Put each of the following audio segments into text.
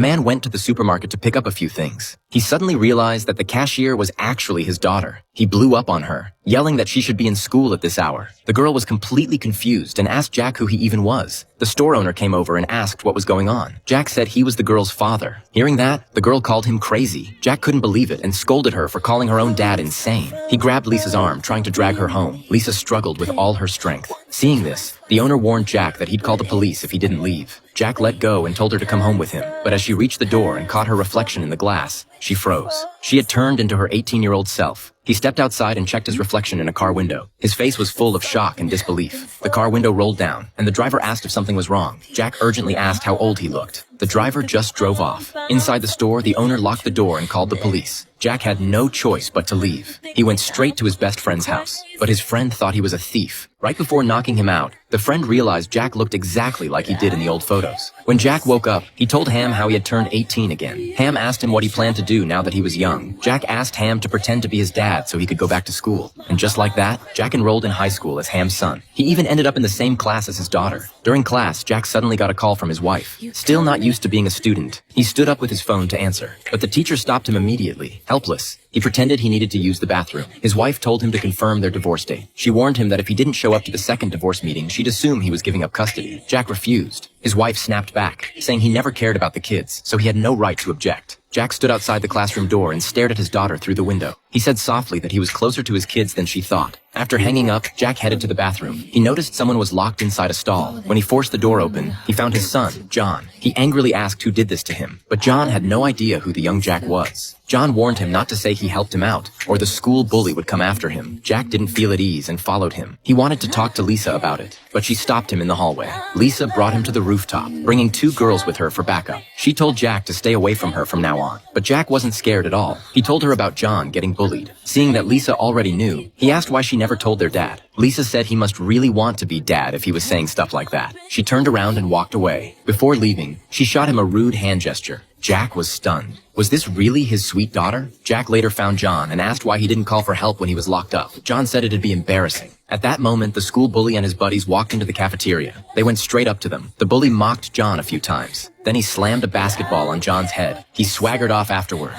Man went to the supermarket to pick up a few things. He suddenly realized that the cashier was actually his daughter. He blew up on her, yelling that she should be in school at this hour. The girl was completely confused and asked Jack who he even was. The store owner came over and asked what was going on. Jack said he was the girl's father. Hearing that, the girl called him crazy. Jack couldn't believe it and scolded her for calling her own dad insane. He grabbed Lisa's arm, trying to drag her home. Lisa struggled with all her strength. Seeing this, the owner warned Jack that he'd call the police if he didn't leave. Jack let go and told her to come home with him, but as she reached the door and caught her reflection in the glass, she froze. She had turned into her 18-year-old self. He stepped outside and checked his reflection in a car window. His face was full of shock and disbelief. The car window rolled down, and the driver asked if something was wrong. Jack urgently asked how old he looked. The driver just drove off. Inside the store, the owner locked the door and called the police. Jack had no choice but to leave. He went straight to his best friend's house, but his friend thought he was a thief. Right before knocking him out, the friend realized Jack looked exactly like he did in the old photos. When Jack woke up, he told Ham how he had turned 18 again. Ham asked him what he planned to do now that he was young. Jack asked Ham to pretend to be his dad so he could go back to school. And just like that, Jack enrolled in high school as Ham's son. He even ended up in the same class as his daughter. During class, Jack suddenly got a call from his wife. Still not used to being a student, he stood up with his phone to answer. But the teacher stopped him immediately, helpless. He pretended he needed to use the bathroom. His wife told him to confirm their divorce date. She warned him that if he didn't show up to the second divorce meeting, she'd assume he was giving up custody. Jack refused. His wife snapped back, saying he never cared about the kids, so he had no right to object. Jack stood outside the classroom door and stared at his daughter through the window. He said softly that he was closer to his kids than she thought. After hanging up, Jack headed to the bathroom. He noticed someone was locked inside a stall. When he forced the door open, he found his son, John. He angrily asked who did this to him, but John had no idea who the young Jack was. John warned him not to say he helped him out, or the school bully would come after him. Jack didn't feel at ease and followed him. He wanted to talk to Lisa about it, but she stopped him in the hallway. Lisa brought him to the rooftop, bringing 2 girls with her for backup. She told Jack to stay away from her from now on, but Jack wasn't scared at all. He told her about John getting bullied. Seeing that Lisa already knew, he asked why she never told their dad. Lisa said he must really want to be dad if he was saying stuff like that. She turned around and walked away. Before leaving, she shot him a rude hand gesture. Jack was stunned. Was this really his sweet daughter? Jack later found John and asked why he didn't call for help when he was locked up. John said it'd be embarrassing. At that moment, the school bully and his buddies walked into the cafeteria. They went straight up to them. The bully mocked John a few times. Then he slammed a basketball on John's head. He swaggered off afterward.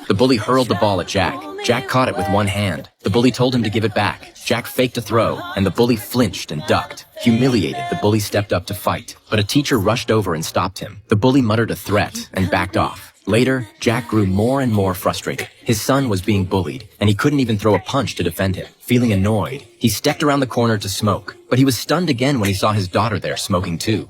The bully hurled the ball at Jack. Jack caught it with one hand. The bully told him to give it back. Jack faked a throw, and the bully flinched and ducked. Humiliated, the bully stepped up to fight, but a teacher rushed over and stopped him. The bully muttered a threat and backed off. Later, Jack grew more and more frustrated. His son was being bullied, and he couldn't even throw a punch to defend him. Feeling annoyed, he stepped around the corner to smoke, but he was stunned again when he saw his daughter there smoking too.